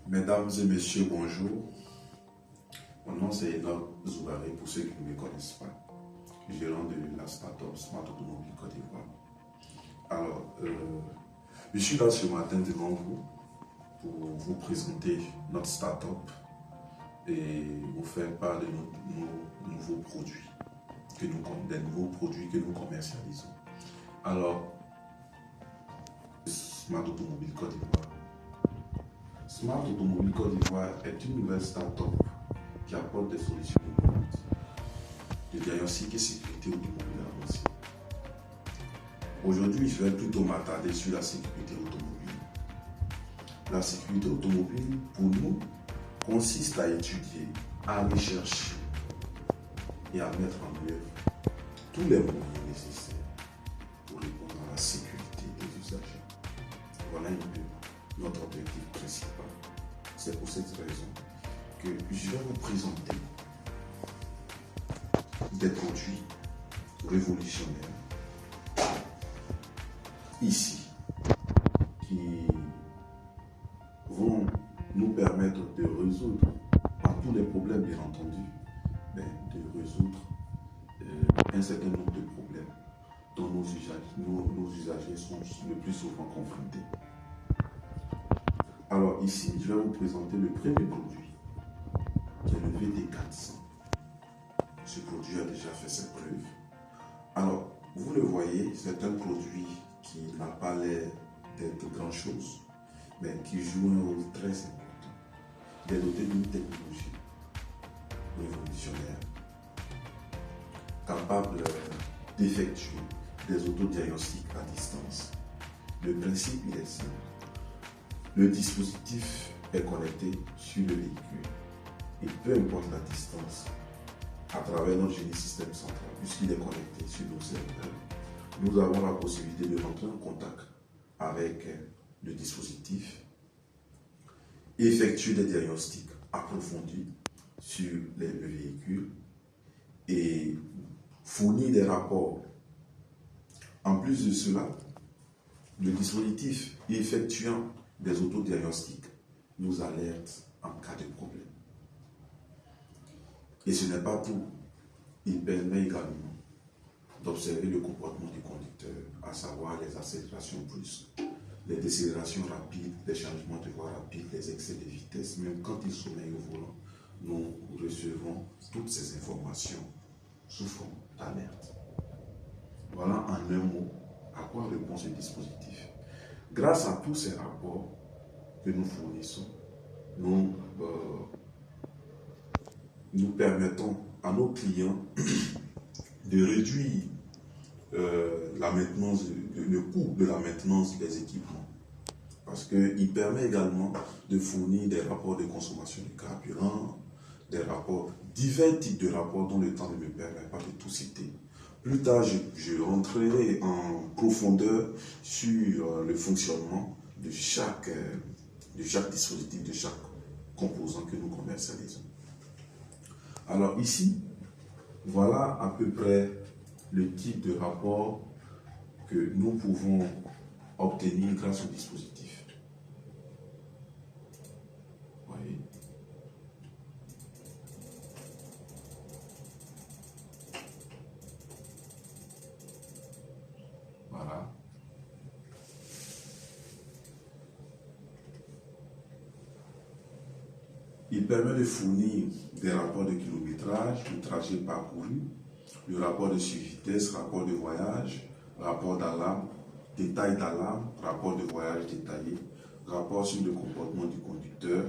Mesdames et messieurs, bonjour. Mon nom c'est Enoch Zoubaré, pour ceux qui ne me connaissent pas, gérant de la start-up Smart Automobile Côte d'Ivoire. Alors, je suis là ce matin devant vous pour vous présenter notre start-up et vous faire part de nos nouveaux produits, des nouveaux produits que nous commercialisons. Alors, Smart Automobile Côte d'Ivoire. Smart Automobile Côte d'Ivoire est une nouvelle start-up qui apporte des solutions innovantes de diagnostic et sécurité automobile avancée. Aujourd'hui, je vais plutôt m'attarder sur la sécurité automobile. La sécurité automobile, pour nous, consiste à étudier, à aller chercher et à mettre en œuvre tous les moyens nécessaires pour répondre à la sécurité des usagers. Voilà un peu notre objectif principal. C'est pour cette raison que je vais vous présenter des produits révolutionnaires ici qui vont nous permettre de résoudre, pas tous les problèmes bien entendu, mais de résoudre un certain nombre de problèmes dont nos usagers sont le plus souvent confrontés. Alors ici, je vais vous présenter le premier produit, qui est le VD400. Ce produit a déjà fait ses preuves. Alors, vous le voyez, c'est un produit qui n'a pas l'air d'être grand-chose, mais qui joue un rôle très important. Il est doté d'une technologie révolutionnaire, capable d'effectuer des autodiagnostics à distance. Le principe, il est simple. Le dispositif est connecté sur le véhicule et peu importe la distance, à travers notre génie système central, puisqu'il est connecté sur nos serveurs, nous avons la possibilité de rentrer en contact avec le dispositif, effectuer des diagnostics approfondis sur le véhicule et fournir des rapports. En plus de cela, le dispositif effectuant des autodiagnostics nous alerte en cas de problème. Et ce n'est pas tout. Il permet également d'observer le comportement du conducteur, à savoir les accélérations brusques, les décélérations rapides, les changements de voie rapides, les excès de vitesse. Même quand il sommeille au volant, nous recevons toutes ces informations sous forme d'alerte. Voilà en un mot à quoi répond ce dispositif. Grâce à tous ces rapports que nous fournissons, nous permettons à nos clients de réduire le coût de la maintenance des équipements. Parce qu'il permet également de fournir des rapports de consommation de carburant, des rapports, divers types de rapports dont le temps ne me permet pas de tout citer. Plus tard, je rentrerai en profondeur sur le fonctionnement de chaque dispositif, de chaque composant que nous commercialisons. Alors ici, voilà à peu près le type de rapport que nous pouvons obtenir grâce au dispositif. Vous voyez? Voilà. Il permet de fournir des rapports de kilométrage, du trajet parcouru, le rapport de suivi-vitesse, rapport de voyage, rapport d'alarme, détail d'alarme, rapport de voyage détaillé, rapport sur le comportement du conducteur,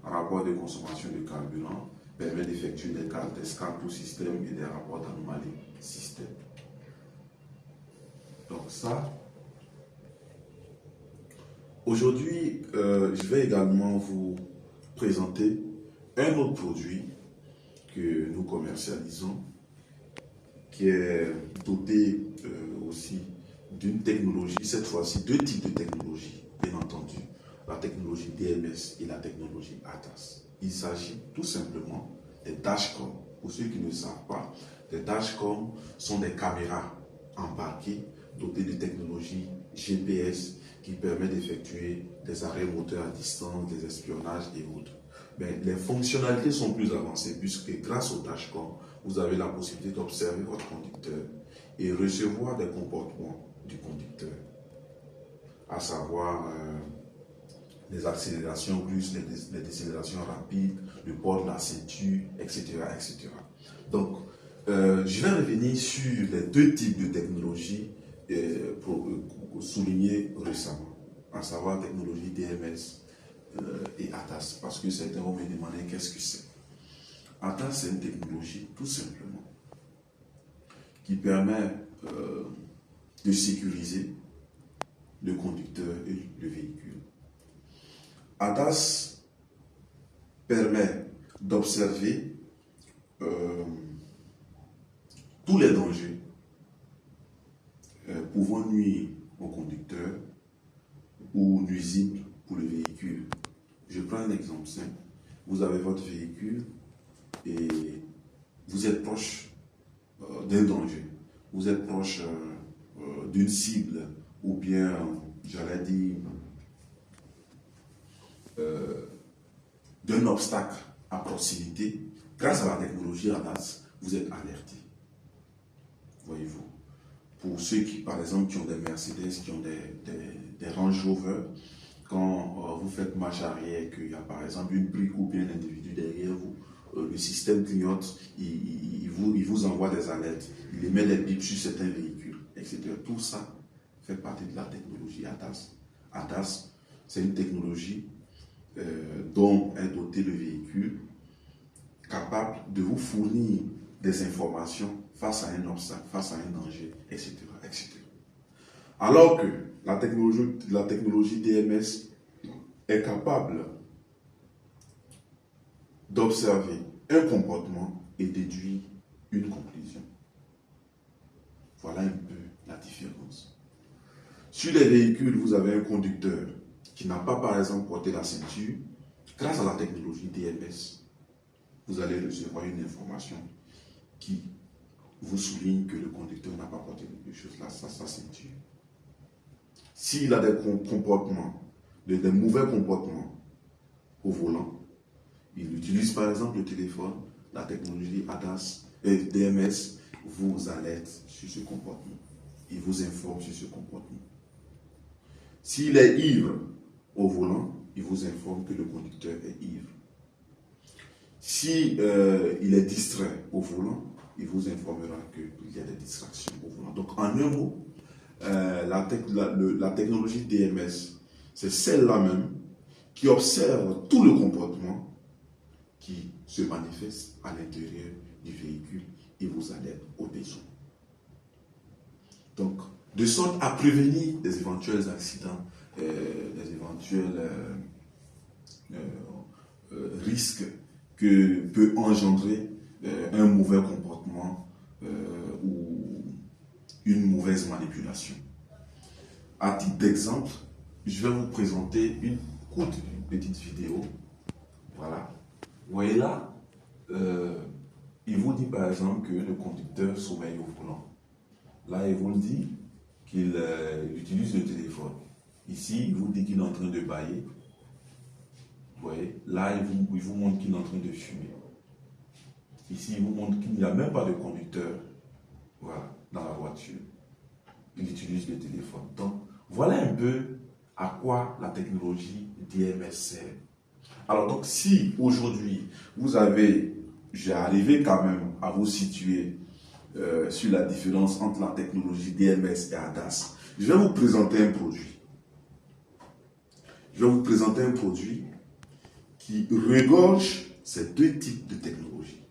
rapport de consommation de carburant, permet d'effectuer des cartes d'escale pour système et des rapports d'anomalie système. Donc ça, aujourd'hui, je vais également vous présenter un autre produit que nous commercialisons, qui est doté aussi d'une technologie, cette fois-ci deux types de technologies, bien entendu, la technologie DMS et la technologie ADAS. Il s'agit tout simplement des dashcams. Pour ceux qui ne savent pas, les dashcams sont des caméras embarquées dotées de technologie GPS qui permet d'effectuer des arrêts moteurs à distance, des espionnages et autres. Mais les fonctionnalités sont plus avancées puisque grâce au dashcam, vous avez la possibilité d'observer votre conducteur et recevoir des comportements du conducteur, à savoir les accélérations brusques, les décélérations rapides, le port de la ceinture, etc. etc. Donc, je vais revenir sur les deux types de technologies soulignés récemment, à savoir technologie DMS et ADAS, parce que certains vont me demander qu'est-ce que c'est. ADAS, c'est une technologie tout simplement qui permet de sécuriser le conducteur et le véhicule. ADAS permet d'observer tous les dangers pouvant nuire au conducteur ou nuisibles pour le véhicule. Je prends un exemple simple. Vous avez votre véhicule et vous êtes proche d'un danger. Vous êtes proche d'une cible ou bien, j'allais dire, d'un obstacle à proximité. Grâce à la technologie ADAS, vous êtes alerté. Voyez-vous. Pour ceux qui, par exemple, qui ont des Mercedes, qui ont des Range Rover, quand vous faites marche arrière et qu'il y a par exemple une brique ou bien un individu derrière vous, le système clignote, il vous envoie des alertes, il émet des bips sur certains véhicules, etc. Tout ça fait partie de la technologie ADAS. ADAS, c'est une technologie dont est doté le véhicule, capable de vous fournir des informations face à un obstacle, face à un danger, etc. etc. Alors que la technologie DMS est capable d'observer un comportement et déduire une conclusion. Voilà un peu la différence. Sur les véhicules, vous avez un conducteur qui n'a pas, par exemple, porté la ceinture. Grâce à la technologie DMS, vous allez recevoir une information qui vous souligne que le conducteur n'a pas porté quelque chose, sa ceinture. S'il a des comportements, des mauvais comportements au volant, il utilise par exemple le téléphone, la technologie ADAS et DMS vous alerte sur ce comportement. Il vous informe sur ce comportement. S'il est ivre au volant, il vous informe que le conducteur est ivre. Si il est distrait au volant, il vous informera qu'il y a des distractions au volant. Donc en un mot, la technologie DMS, c'est celle-là même qui observe tout le comportement qui se manifeste à l'intérieur du véhicule et vous alerte au besoin. Donc, de sorte à prévenir des éventuels accidents, des éventuels risques que peut engendrer un mauvais comportement ou une mauvaise manipulation. À titre d'exemple, je vais vous présenter une petite vidéo. Voilà. Vous voyez là, il vous dit par exemple que le conducteur sommeille au volant. Là, il vous dit qu'il utilise le téléphone. Ici, il vous dit qu'il est en train de bâiller. Vous voyez, là, il vous montre qu'il est en train de fumer. Ici, il vous montre qu'il n'y a même pas de conducteur, voilà, dans la voiture. Il utilise le téléphone. Donc, voilà un peu à quoi la technologie DMS sert. Alors, donc, si aujourd'hui, j'ai arrivé quand même à vous situer sur la différence entre la technologie DMS et ADAS, je vais vous présenter un produit. Je vais vous présenter un produit qui regorge ces deux types de technologies.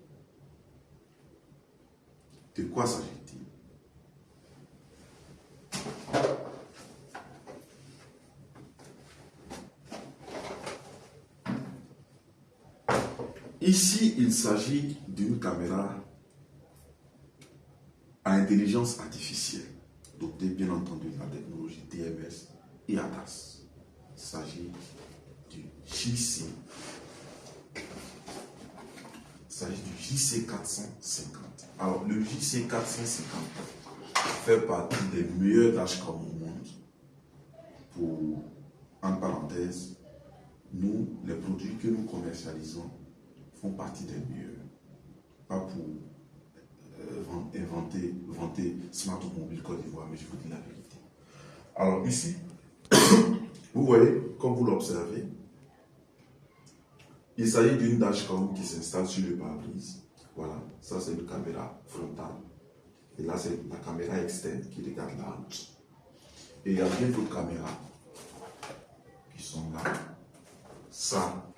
De quoi s'agit-il? Ici, il s'agit d'une caméra à intelligence artificielle, dotée bien entendu de la technologie DMS et ADAS. Il s'agit du JC. Il s'agit du JC450. Alors, le JC450 fait partie des meilleurs dashcams au monde pour, en parenthèse, nous, les produits que nous commercialisons font partie des meilleurs. Pas pour vanter Smart Automobile Côte d'Ivoire, mais je vous dis la vérité. Alors ici, vous voyez, comme vous l'observez, il s'agit d'une dashcam qui s'installe sur le pare-brise. Voilà, ça c'est une caméra frontale. Et là c'est la caméra externe qui regarde la route. Et il y a bien d'autres caméras qui sont là. Ça,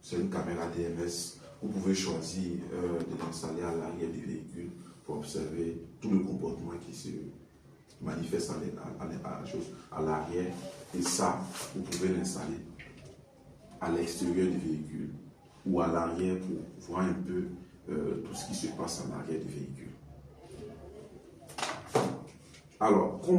c'est une caméra DMS. Vous pouvez choisir de l'installer à l'arrière du véhicule pour observer tout le comportement qui se manifeste à l'arrière. Et ça, vous pouvez l'installer à l'extérieur du véhicule ou à l'arrière pour voir un peu tout ce qui se passe à l'arrière du véhicule. Alors, comment